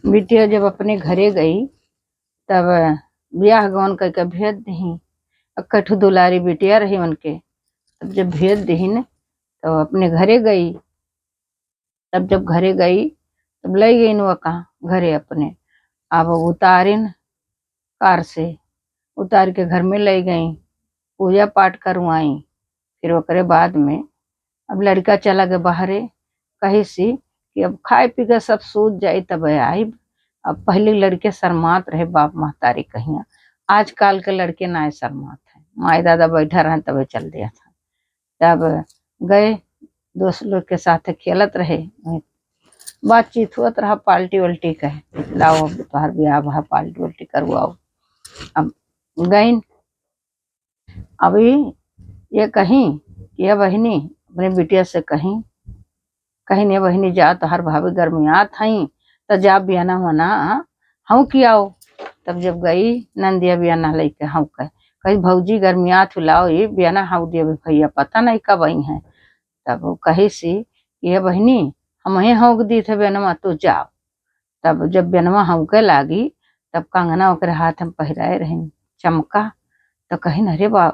बिटिया जब अपने घरे गई तब ब्याह गवन करके भेज दही। कठु दुलारी बिटिया रही उनके। तब जब भेज दहीन तो अपने घरे गई। तब जब घरे गई तब ले गई नुआ कहाँ घरे अपने। अब उतारिन कार से उतार के घर में ले गई, पूजा पाठ करवाई। फिर ओकरे बाद में अब लड़का चला गया बाहरे कहीं सी कि अब खाए पी के सब सूत जाई तब आई। अब पहले लड़के शर्मात रहे बाप महतारी कहिया, आजकल के लड़के ना शर्मात है। माई दादा बैठा रहे तबे चल दिया था। तब गए दोस्त लोग के साथ खेलत रहे, बातचीत होत रहा पाल्टी उल्टी कहे लाओ तुम्हार ब्याह भा पाल्टी उल्टी करवाओ। अब गईन अभी ये कहीं ये बहनी अपने बिटिया से कहीं ने बहनी जा तो हर भाभी गर्मियात हई तो जा बियाना मना हूँ कि आओ। तब जब गई नंदिया बियाना लेके हूँ कही भौजी गर्मियात लाओ ये बियाना हाउ दिया भैया पता नहीं कब आई है। तब वो कही सी ये बहनी हम ही हौक दी थे बेनमा तो जाओ। तब जब बेनमा हौके लागी तब कंगना ओकरे हाथ में पहराए रहे चमका। तो कहीं अरे बा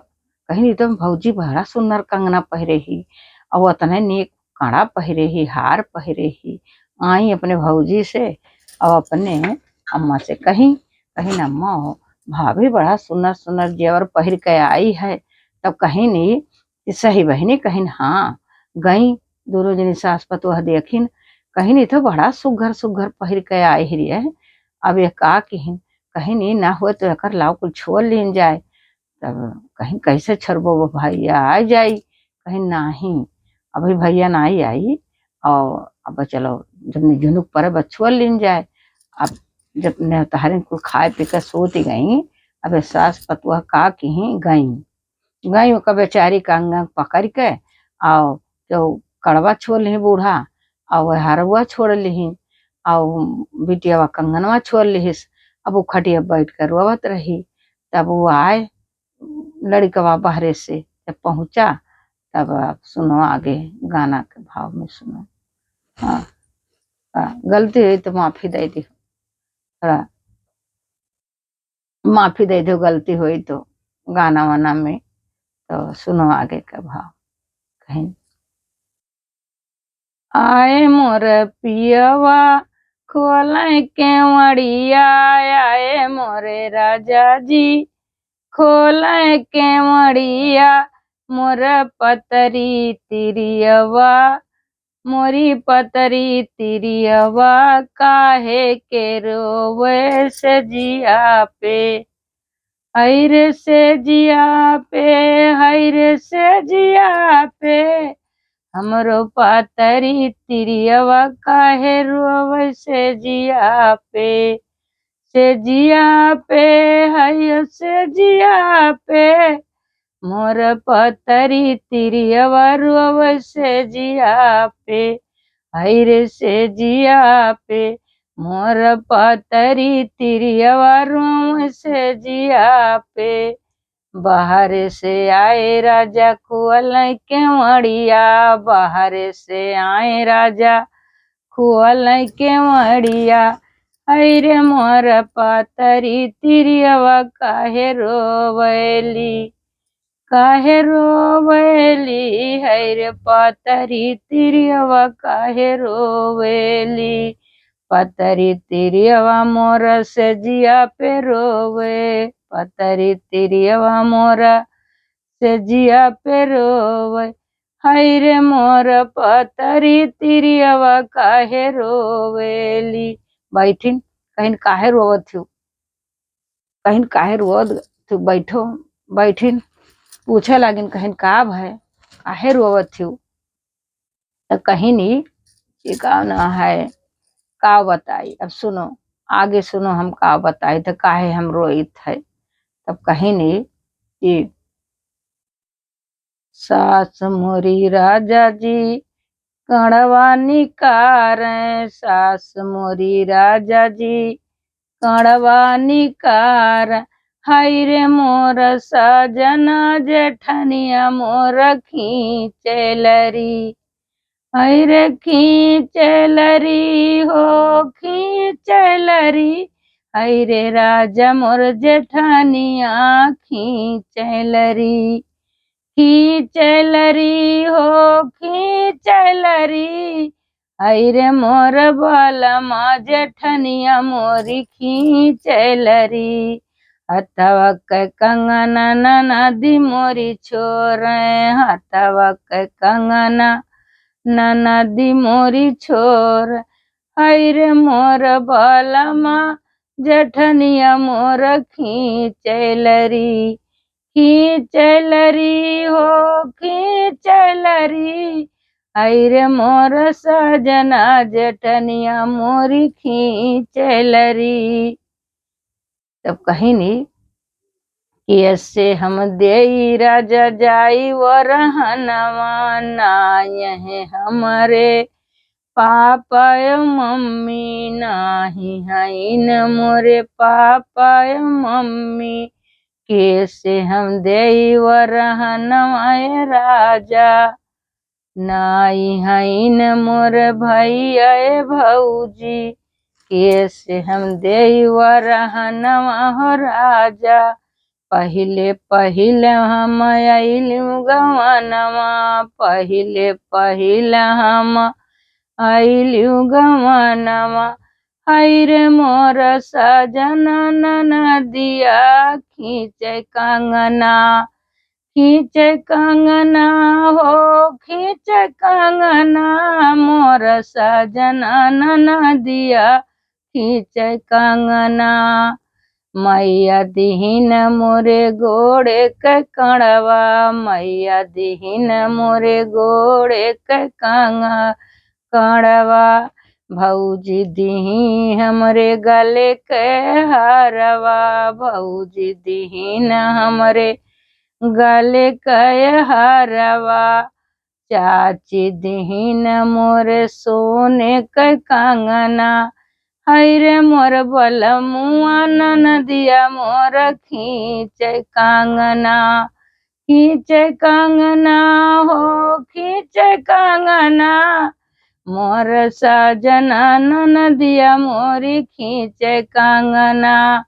कहीं तो भौजी बड़ा सुंदर कंगना पहरे ही और उतने नेक कड़ा पहरे ही हार पहरे ही। आई अपने भौजी से और अपने अम्मा से कहीं अम्मा भाभी बड़ा सुंदर सुंदर जेवर पहर के आई है। तब कहीं नहीं सही बहनी कहीं हाँ गई दोनों जनी सास पतोह देखिन कहीं नहीं तो बड़ा सुघर सुघर पहर के आए ही है। अब ये का कहीं नहीं ना हुए तो एक लाओ कुछ छोड़ लीन जाए। तब कहीं कैसे छरबो वो भैया आ जाई कहीं नहीं अभी भैया ना ही आई और अब चलो जब झुनुक पर बछुआ लीन जाए। अब जब तहारे को खाए पी कर सोती गई अब सास पतुआ का की गई ओका बेचारी का अंग पकड़ के आओ जो कड़वा छोड़ ली बूढ़ा और हरवा छोड़ ली और बिटिया कंगनवा छोड़ लीस। अब वो खटिया बैठ कर रोवत रही। तब वो आए लड़कवा बाहरे से जब पहुंचा तब आप सुनो आगे गाना के भाव में सुनो। हाँ, गलती हुई तो माफी दे दी, थोड़ा माफी दे दो गलती हुई तो गाना वाना में। तो सुनो आगे का भाव। कहीं आए मोर पियवा खोल केवड़िया आए मोरे राजा जी खोल केवड़िया मोर पतरी तिरियवा मोरी पतरी तिरियवा काहे के रोवे से जिया पे हैर से जिया पे हैर से जिया पे हमरो पतरी तिरियवा काहे रोवे से जिया पे है से जिया पे मोर पतरी तिरियवा रोवे से जिया पे हैर से जिया पे मोर पतरी तिरियवा रोवे से जिया पे। बाहर से आए राजा खुअल केवड़िया बाहर से आए राजा खुअल केवड़िया अरे मोर पतरी तिरियवा काहे रोवैली हैर पतरी तिरियवा काहे रोवेली पतरी तिरियवा मोर से जिया पे रोवे पतरी तिरियवा मोर से जिया पे रोवे हैर मोर पतरी तिरियवा काहे रोवेली। बैठिन कहीं काहे रोवत थी कहीं काहे रोवत थी बैठो बैठिन पूछे लागिन कहीं का है काहे रोवत थी। तो कहीं नहीं ये का ना है का बताई। अब सुनो आगे सुनो हम का बताई तो काहे हम रोइत है। तब कहीं नहीं कि सास मोरी राजा जी कड़वा निकार सास मोरी राजा जी कड़वा निकार हैरे मोर सजना जेठनिया मोर खींचलरी हई रे खींचलरी हो खींचलरी, हई रे राजा मोर जेठानिया खींचलरी। खींचलरी हो खींचलरी, हई रे मोर बालमा जेठनिया मोरी खींचलरी। हथवा के कंगना ननदी मोरी छोर, हथवा के कंगना ननदी मोरी छोर, हई रे मोर बालमा जेठनिया मोर खींचलरी। खींचलरी हो खींचलरी, हई रे मोर सजना जेठनिया मोरी खींचलरी। तब कहीं नहीं कि ऐसे हम देई राजा जाई वरहनवा, ना यह हमारे पापा मम्मी, नाही हईन मोरे पापा मम्मी। कैसे हम देई वरहनवा राजा, नाई हईन मोर भैया भौजी। कैसे हम देई वरहनवा हो राजा, पहिले पहिले हम आइलू गवनवा, पहिले पहिले हम आइलू गवनवा। हई रे मोर सजना ननदिया खींचे कंगना, खींचे कंगना हो खींचे कंगना, मोर सजना ननदिया खींचे कंगना। मैया दीहिन मोरे गोड़े के कड़वा, मैया दीहिन मोरे गोड़े के कड़वा। भौजी दीही हमरे गले के हारवा, भौजी दीहिन हमरे गले के हारवा। चाची दीहिन मोरे सोने के कंगना, हई रे मोर बलमुआ ननदिया मोर खींचे कंगना। खींचे कंगना हो खींचे कंगना, मोर सजना ननदिया मोरी खींचे कंगना।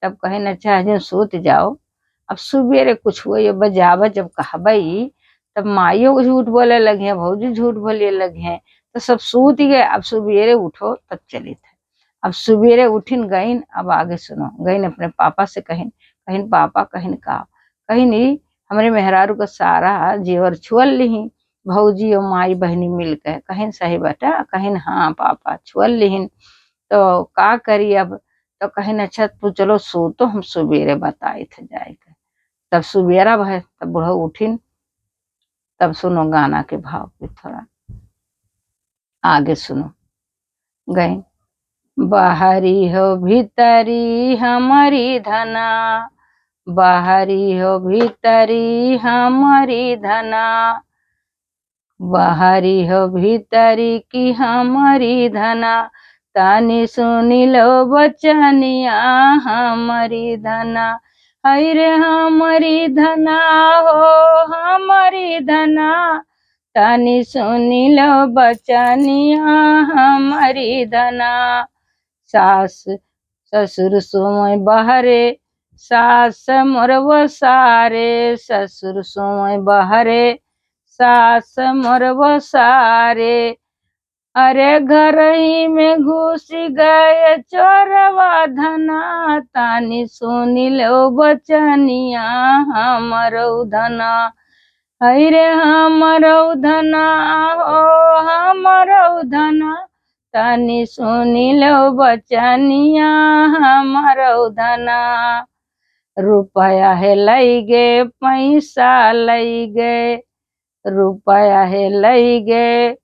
तब कहे न चाहे सूत जाओ। अब सुबेरे कुछ हुए बजावा जब कहबई, तब माइयो झूठ बोले लगे, भौजी झूठ बोले लगे, तो सब सूत गए। अब सुबेरे उठो तब चले थे। अब सुबेरे उठिन गईन, अब आगे सुनो। गईन अपने पापा से कहिन, कहिन पापा कहिन का, कहिन हमरे मेहरारू का सारा जेवर छुअल लिही भौजी और माई बहनी मिलकर। कहिन सही बेटा, कहिन हाँ पापा छुअल लिहिन, तो का करी अब। तो कहिन अच्छा तू चलो सो, तो हम सुबेरे बताए थे जाएकर। तब सुबेरा भय, तब बुढ़ा उठिन। तब सुनो गाना के भाव पे थोड़ा आगे सुनो। गए बाहरी हो भीतरी हमारी धना, बाहरी हो भीतरी हमारी धना, बाहरी हो भीतरी की हमारी धना। तानी सुनी लो बचनिया हमारी धना, हई रे हमारी धना हो हमारी धना। तानी सुनी लो बचनिया हमारी धना। सास ससुर सोय बहरे, सास मोर सारे, ससुर सोय बहरे, सास मोर सारे। अरे घर ही में घुस गए चोरवा धना, तानी सुनी लो बचनिया हमरो धना, हई रे हमरो धना हो हमरो धना। तानी सुनी लो बचनिया हमरो धना। रुपया है लई गे पैसा लई गे, रुपया है लई गे,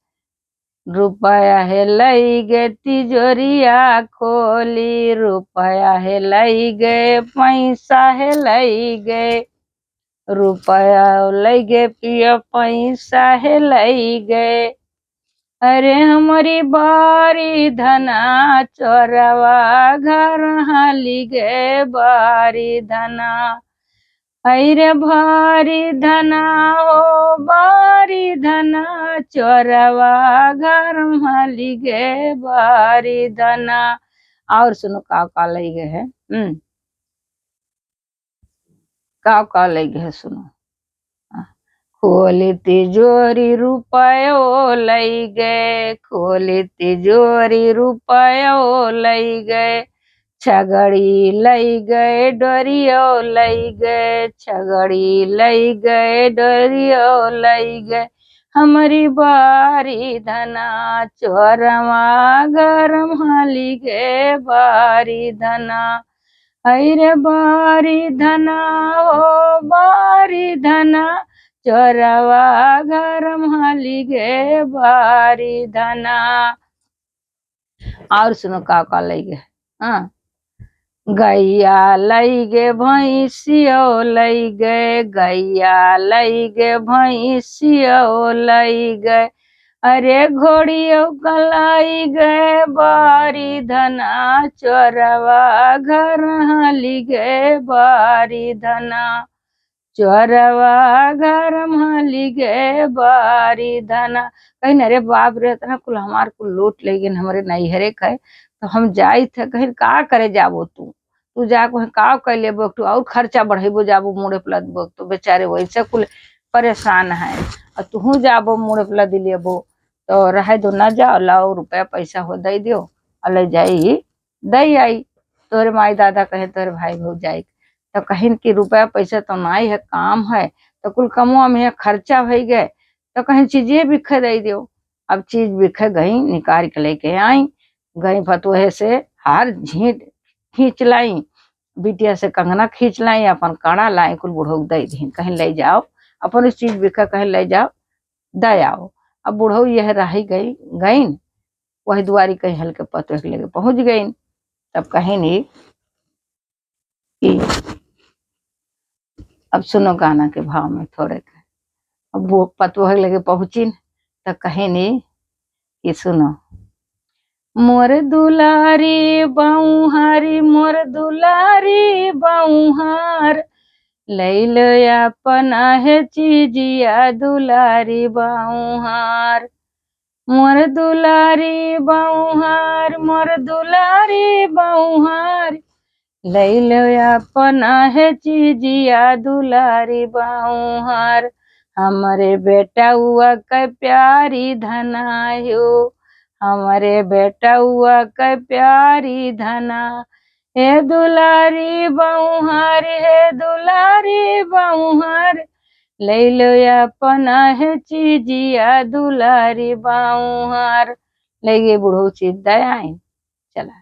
रुपया है लई गे तिजोरिया खोली, रुपया है लई गे पैसा है लई गे, रुपया लई गे पिया पैसा है लई गे। अरे हमारी बारी धना चोरवा घर हाली गे बारी धना, रे भारी धना हो बारी धना, चोरवा घर माली गे बारी धना। और सुनो का लई गे है। का लई गे है सुनो। खोली तिजोरी रुपयो लई गए, खोली तिजोरी रुपयो लई गए, छगड़ी लई गए डोरियो लई गए, छगड़ी लई गए डोरियो लई गए, हमारी बारी धना चोरवा घर माली गे बारी धना। रे बारी धना ओ बारी धना, चोरवा घर माली गे बारी धना। और सुनो का लई गे। हाँ, गैया लई गे भैंसियो लई गए, गैया लई गे भैंसियो लई गए, अरे घोड़ियों कलाई गए बारी धना, चोरवा घर हाली गए बारी धना, चोरवा घर माली गे बारी धना। कहीं अरे बाप रे इतना कुल हमार कुल लूट ले गिन हमारे नैहरे कहे, तो हम जाई थे कहीं का करे जाबो तू जाको का कर लेबो, तू और खर्चा बढ़ेबो जाबो मुड़े पलद बो, तो बेचारे वैसे कुल परेशान है, और तू जाबो मुड़े पलद लेबो, तो रहे दो न जाओ, लाओ रुपया पैसा हो दे दियो, अले जाई दई आई। तोरे माई दादा कहे तोरे भाई भाव जाई, तो कहीं की रुपया पैसा तो नहीं है, काम है, तो कुल कमुआ में खर्चा भई गए, तो कहीं चीजें बिखे दे दियो। अब चीज बिखे गई, निकाल के लेके आई, गई फतुहे से हार झीट खींच लाई, बिटिया से कंगना खींच लाई, अपन कड़ा लाई, कुल बुढ़ऊ दे दी, कहीं ले जाओ अपन इस चीज बिखा कहीं ले जाओ दे आओ। अब बुढ़ऊ यह रही गई वही दुआरी कहीं हल्के पतोह के लेके पहुंच गई। तब कहीं नहीं कि अब सुनो गाना के भाव में थोड़े के। अब वो पतोह के लेके पहुंची तब कहीं नहीं कि सुनो, मोर दुलारी बउहारी मोर दुलारी बउहार, लैलो अपना है चीजिया दुलारी बउहार, मोर दुलारी बउहार मोर दुलारी बउहार, लैलो अपना है चीजिया दुलारी बउहार, हमारे बेटा हुआ के प्यारी धनायो, हमारे बेटा हुआ के प्यारी धना, हे दुलारी बउहार हे दुलारी बउहार, लैलो अपना है चीजिया दुलारी बउहार। ले गए बुढ़ऊ चीज दे आई चला।